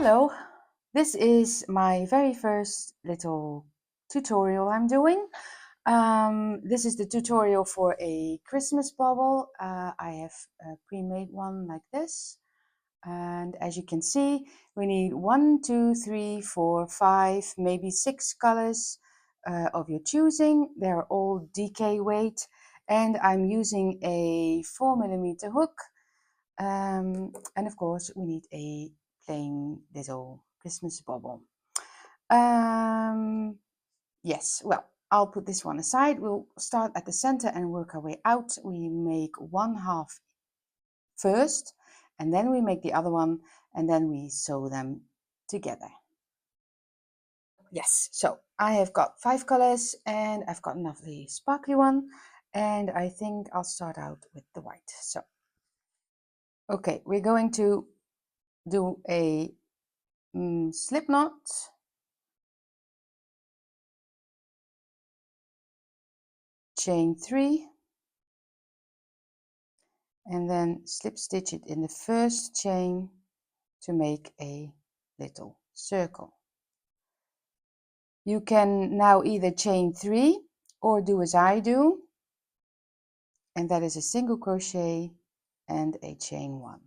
Hello, this is my very first little tutorial I'm doing. This is the tutorial for a Christmas bauble. I have pre-made one like this. And as you can see, we need 1, 2, 3, 4, 5, maybe 6 colors of your choosing. They're all DK weight. And I'm using a 4mm hook. And of course, we need a plain little Christmas bauble. Yes, well, I'll put this one aside. We'll start at the center and work our way out. We make one half first, and then we make the other one, and then we sew them together. Yes, so I have got 5 colors, and I've got a lovely sparkly one, and I think I'll start out with the white. So, okay, we're going to do a slip knot, chain 3, and then slip stitch it in the first chain to make a little circle. You can now either chain 3 or do as I do, and that is a single crochet and a chain 1.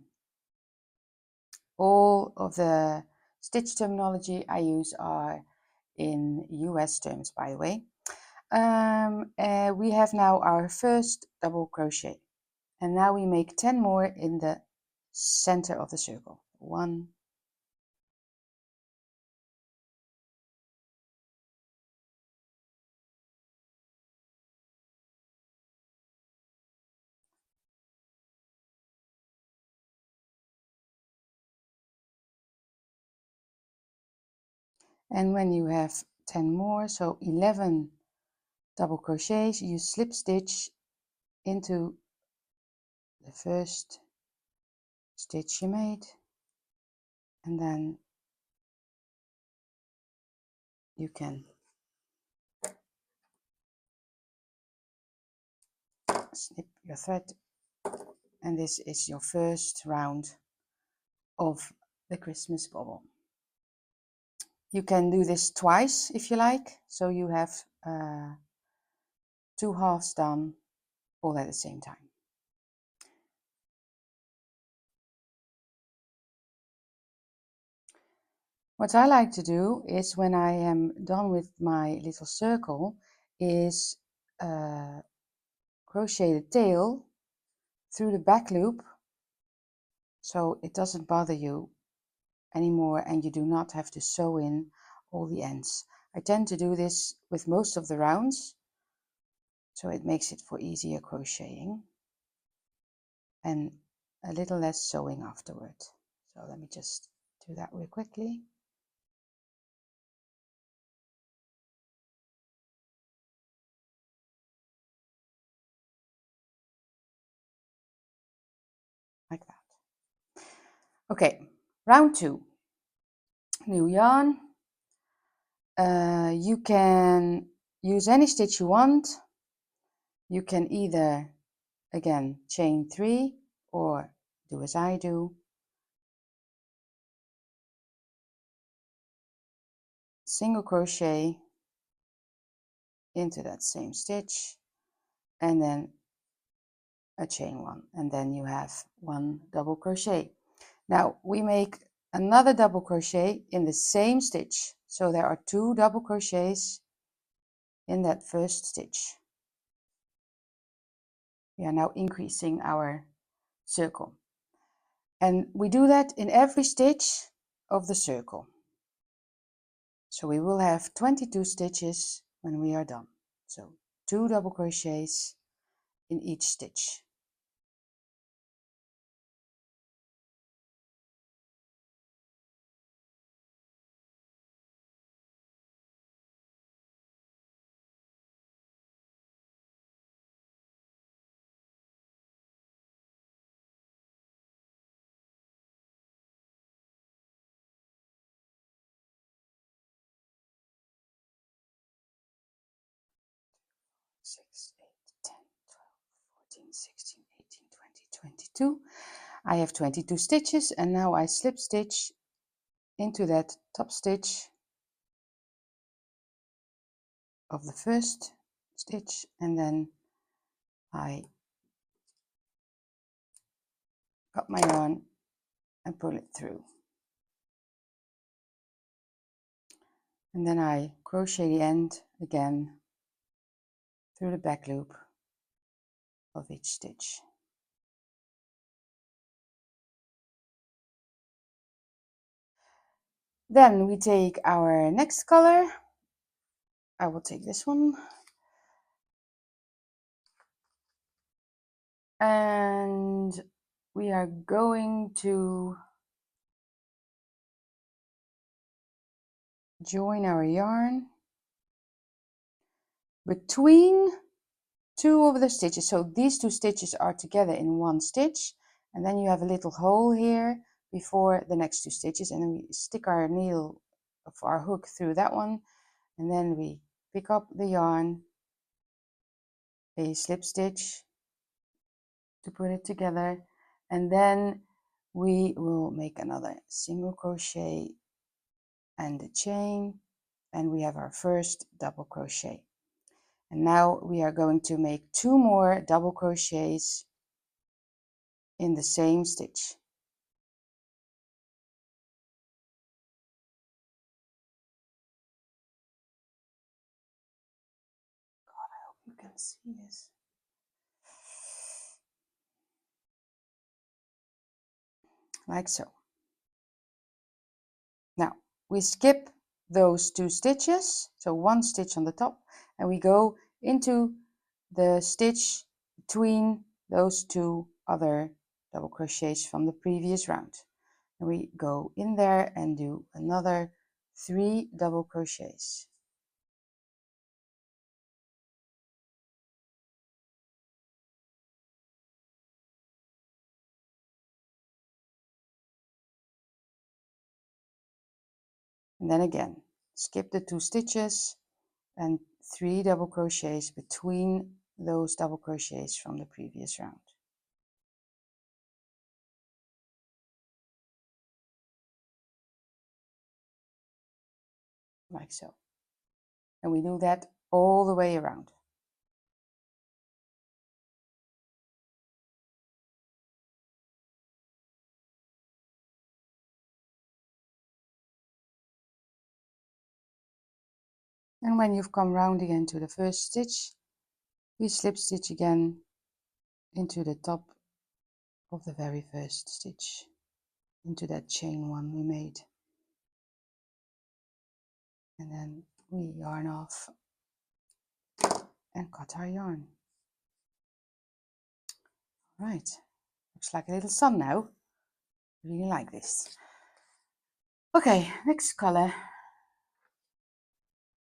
All of the stitch terminology I use are in US terms, by the way. We have now our first double crochet, and now we make 10 more in the center of the circle. 1, and when you have 10 more, so 11 double crochets, you slip stitch into the first stitch you made, and then you can snip your thread, and this is your first round of the Christmas bauble. You can do this twice if you like, so you have 2 halves done all at the same time. What I like to do is, when I am done with my little circle, is crochet the tail through the back loop so it doesn't bother you anymore and you do not have to sew in all the ends. I tend to do this with most of the rounds, so it makes it for easier crocheting and a little less sewing afterward. So let me just do that real quickly. Like that. Okay, round 2. New yarn. You can use any stitch you want. You can either, again, chain 3 or do as I do. Single crochet into that same stitch and then a chain 1, and then you have 1 double crochet. Now we make another double crochet in the same stitch, so there are 2 double crochets in that first stitch. We are now increasing our circle, and we do that in every stitch of the circle. So we will have 22 stitches when we are done. So 2 double crochets in each stitch. Six, 8, 10, 12, 14, 16, 18, 20, 22. I have 22 stitches, and now I slip stitch into that top stitch of the first stitch, and then I cut my yarn and pull it through. And then I crochet the end again through the back loop of each stitch. Then we take our next color. I will take this one. And we are going to join our yarn between two of the stitches. So these two stitches are together in one stitch, and then you have a little hole here before the next two stitches, and then we stick our needle of our hook through that one, and then we pick up the yarn, a slip stitch to put it together, and then we will make another single crochet and a chain, and we have our first double crochet. And now we are going to make 2 more double crochets in the same stitch. God, I hope you can see this. Like so. Now we skip those 2 stitches, so 1 stitch on the top, and we go into the stitch between those 2 other double crochets from the previous round. And we go in there and do another 3 double crochets. And then again, skip the 2 stitches and 3 double crochets between those double crochets from the previous round. Like so. And we do that all the way around. And when you've come round again to the first stitch, we slip stitch again into the top of the very first stitch, into that chain one we made. And then we yarn off and cut our yarn. Right, looks like a little sun now. Really like this. Okay, next color.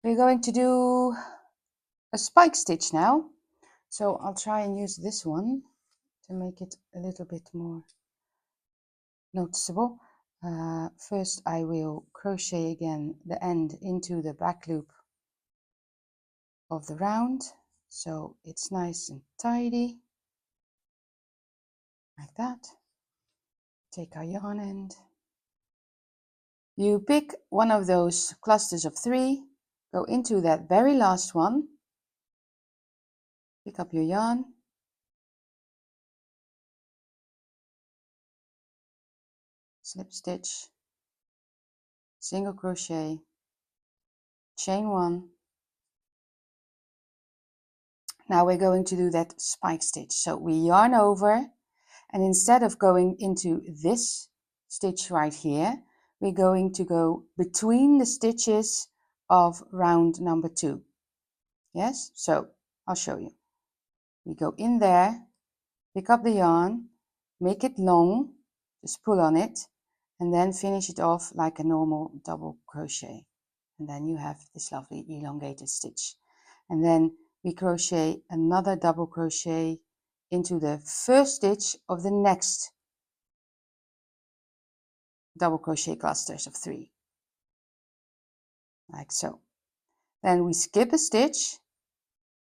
We're going to do a spike stitch now. So I'll try and use this one to make it a little bit more noticeable. First I will crochet again the end into the back loop of the round, so it's nice and tidy, like that. Take our yarn end. You pick one of those clusters of 3, go into that very last one, pick up your yarn, slip stitch, single crochet, chain 1. Now we're going to do that spike stitch. So we yarn over, and instead of going into this stitch right here, we're going to go between the stitches of round number 2. Yes, so I'll show you. We go in there, pick up the yarn, make it long, just pull on it, and then finish it off like a normal double crochet. And then you have this lovely elongated stitch. And then we crochet another double crochet into the first stitch of the next double crochet clusters of 3, like so. Then we skip a stitch,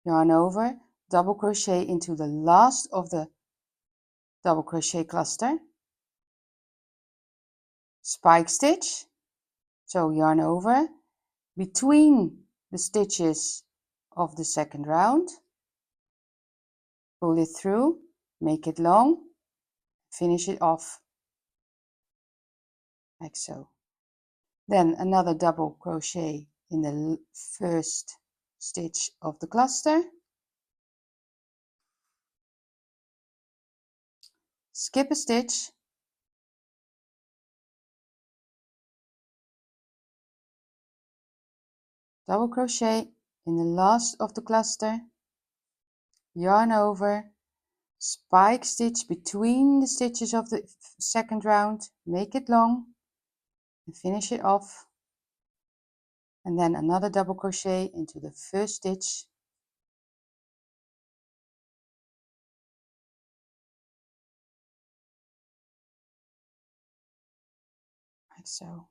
yarn over, double crochet into the last of the double crochet cluster, spike stitch, So yarn over between the stitches of the second round, pull it through, make it long, finish it off like so. Then another double crochet in the first stitch of the cluster, skip a stitch, double crochet in the last of the cluster, yarn over, spike stitch between the stitches of the second round, make it long and finish it off, and then another double crochet into the first stitch, like so.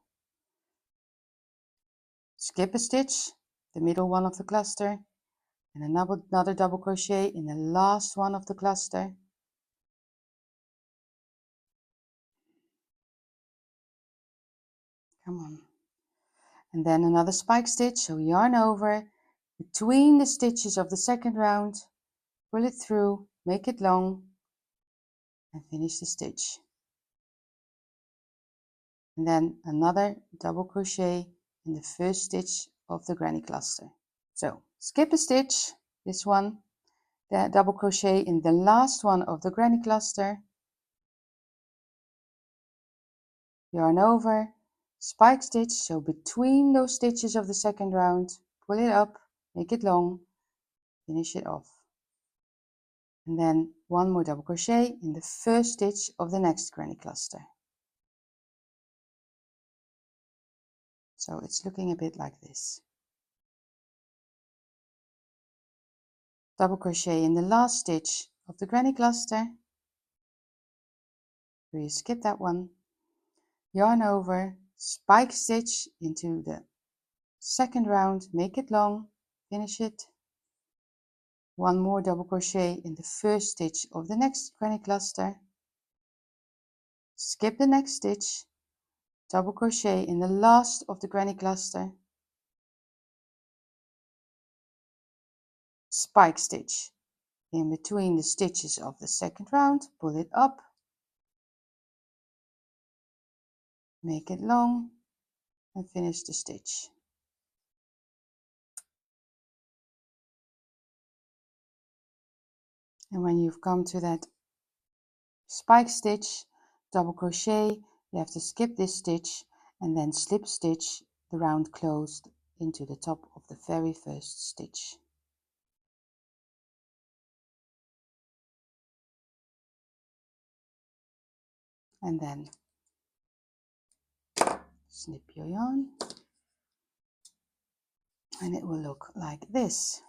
Skip a stitch, the middle one of the cluster, and another double crochet in the last one of the cluster, come on, and then another spike stitch, so yarn over between the stitches of the second round, pull it through, make it long and finish the stitch, and then another double crochet in the first stitch of the granny cluster. So skip a stitch, this one, the double crochet in the last one of the granny cluster, yarn over, spike stitch, so between those stitches of the second round, pull it up, make it long, finish it off, and then one more double crochet in the first stitch of the next granny cluster. So it's looking a bit like this. Double crochet in the last stitch of the granny cluster, so you skip that one, yarn over, spike stitch into the second round, make it long, finish it, one more double crochet in the first stitch of the next granny cluster, skip the next stitch, double crochet in the last of the granny cluster, spike stitch in between the stitches of the second round, pull it up, make it long and finish the stitch. And when you've come to that spike stitch, double crochet, you have to skip this stitch and then slip stitch the round closed into the top of the very first stitch. And then snip your yarn and it will look like this.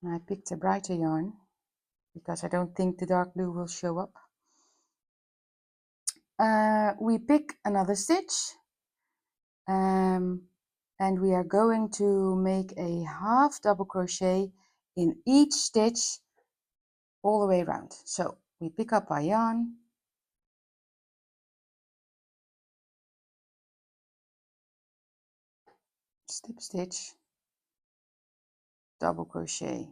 And I picked a brighter yarn because I don't think the dark blue will show up. We pick another stitch and we are going to make a half double crochet in each stitch all the way around. So we pick up our yarn, slip stitch, double crochet,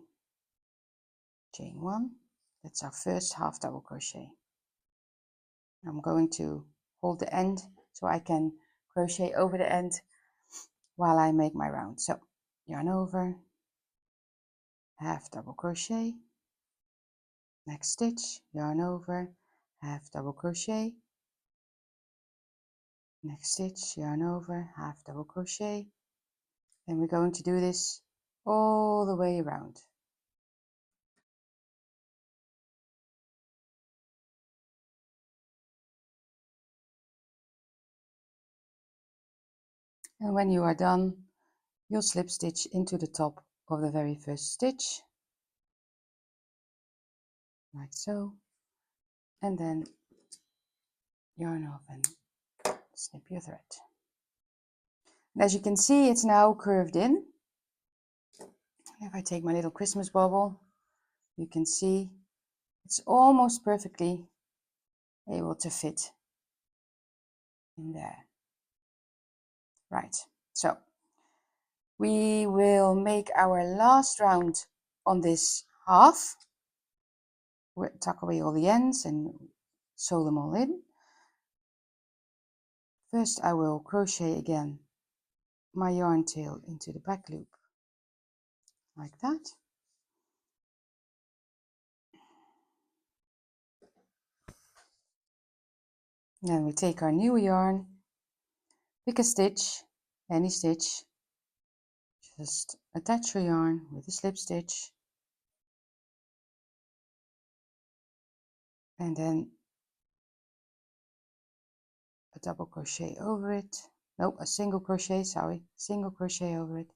chain one. That's our first half double crochet. I'm going to hold the end so I can crochet over the end while I make my round. So yarn over, half double crochet, next stitch, yarn over, half double crochet, next stitch, yarn over, half double crochet, and we're going to do this all the way around. And when you are done, you'll slip stitch into the top of the very first stitch, like so, and then yarn off and snip your thread. And as you can see, it's now curved in. If I take my little Christmas bauble, you can see it's almost perfectly able to fit in there. Right, so we will make our last round on this half. We'll tuck away all the ends and sew them all in. First I will crochet again my yarn tail into the back loop like that. Then we take our new yarn, pick a stitch, any stitch, just attach your yarn with a slip stitch, and then a double crochet over it. No, a single crochet, sorry, single crochet over it.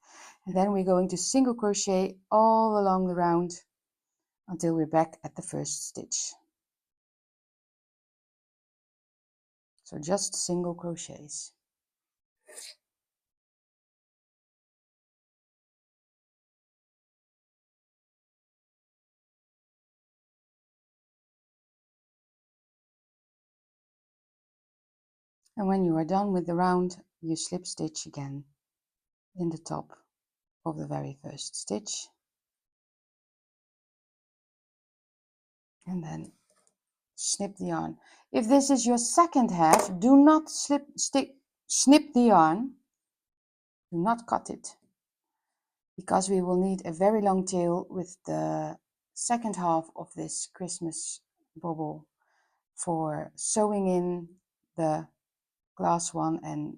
And then we're going to single crochet all along the round until we're back at the first stitch. So just single crochets. And when you are done with the round, you slip stitch again in the top of the very first stitch. And then snip the yarn. If this is your second half, do not snip the yarn. Do not cut it, because we will need a very long tail with the second half of this Christmas bauble for sewing in the glass one and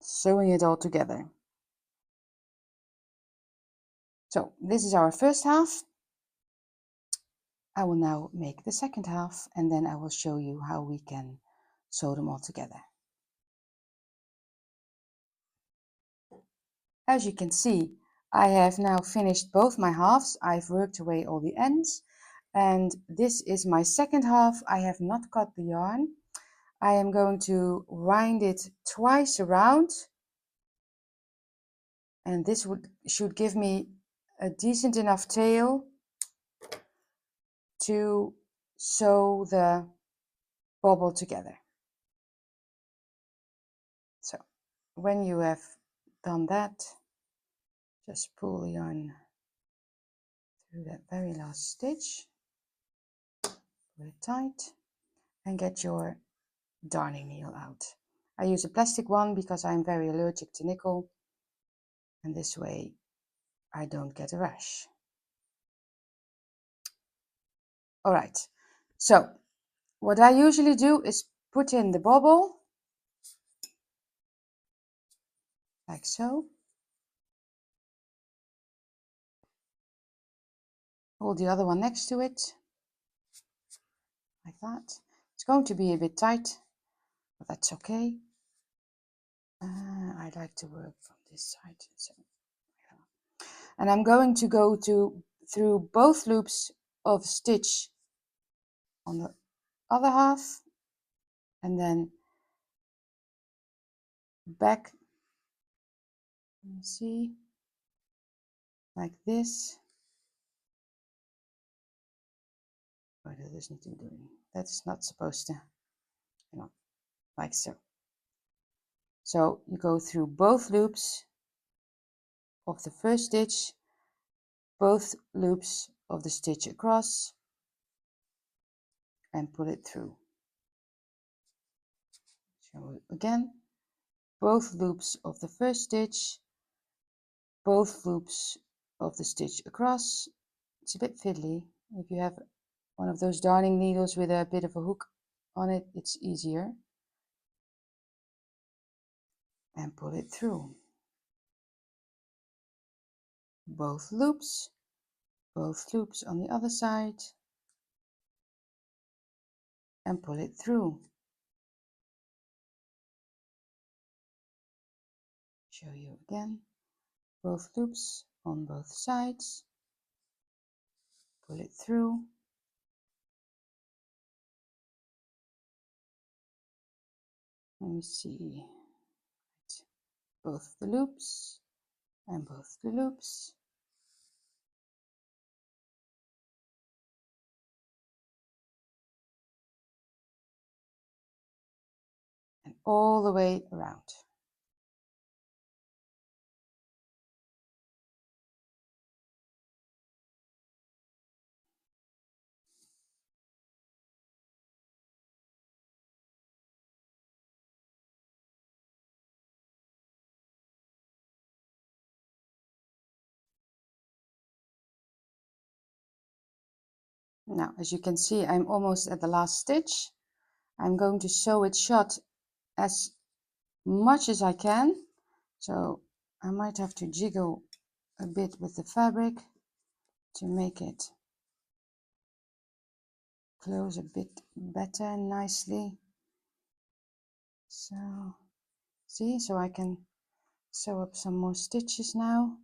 sewing it all together. So this is our first half. I will now make the second half, and then I will show you how we can sew them all together. As you can see, I have now finished both my halves. I've worked away all the ends, and this is my second half. I have not cut the yarn. I am going to wind it twice around, and this should give me a decent enough tail to sew the bauble together. So when you have done that, just pull the yarn through that very last stitch, pull it tight, and get your darning needle out. I use a plastic one because I'm very allergic to nickel, and this way I don't get a rash. All right, so what I usually do is put in the bauble like so. Hold the other one next to it like that. It's going to be a bit tight, but that's okay. I like to work from this side. So, and I'm going to go through both loops of stitch on the other half, and then back, you see, like this. What does this need to be doing? That's not supposed to, like so. So you go through both loops of the first stitch, both loops of the stitch across, and pull it through. So again, both loops of the first stitch, both loops of the stitch across. It's a bit fiddly. If you have one of those darning needles with a bit of a hook on it, it's easier. And pull it through. Both loops on the other side, and pull it through. Show you again. Both loops on both sides, pull it through. Let me see. Both the loops and both the loops. all the way around. Now, as you can see, I'm almost at the last stitch. I'm going to sew it shut as much as I can. So I might have to jiggle a bit with the fabric to make it close a bit better nicely. So see, so I can sew up some more stitches now.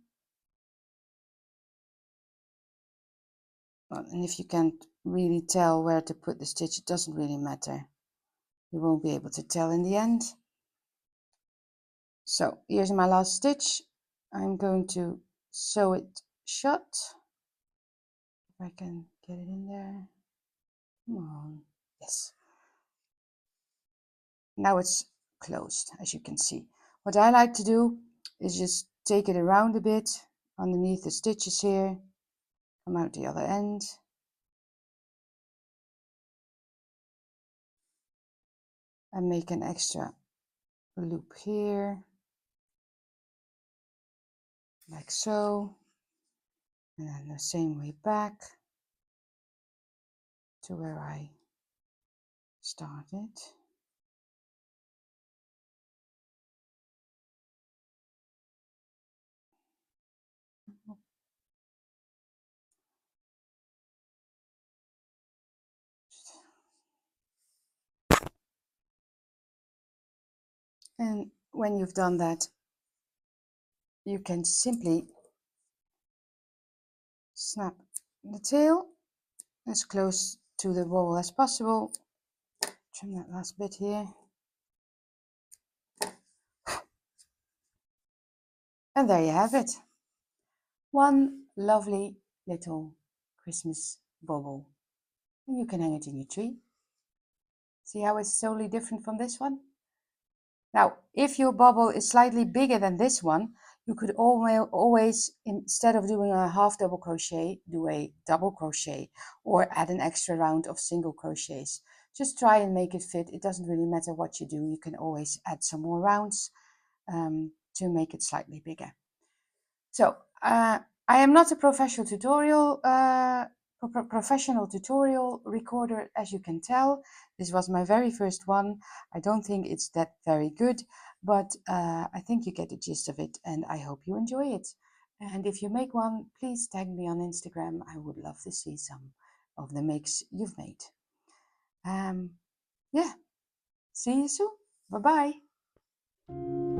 And if you can't really tell where to put the stitch, it doesn't really matter. You won't be able to tell in the end. So here's my last stitch. I'm going to sew it shut. If I can get it in there. Come on. Yes. Now it's closed, as you can see. What I like to do is just take it around a bit underneath the stitches here, come out the other end, and make an extra loop here, like so, and then the same way back to where I started. And when you've done that, you can simply snap the tail as close to the bobble as possible. Trim that last bit here. And there you have it. One lovely little Christmas bauble. And you can hang it in your tree. See how it's totally different from this one? Now, if your bauble is slightly bigger than this one, you could always, instead of doing a half double crochet, do a double crochet or add an extra round of single crochets. Just try and make it fit. It doesn't really matter what you do. You can always add some more rounds to make it slightly bigger. So I am not a professional tutorial recorder, as you can tell. This was my very first one. I don't think it's that very good, but I think you get the gist of it, and I hope you enjoy it. And if you make one, please tag me on Instagram. I would love to see some of the makes you've made. Yeah, see you soon. Bye bye.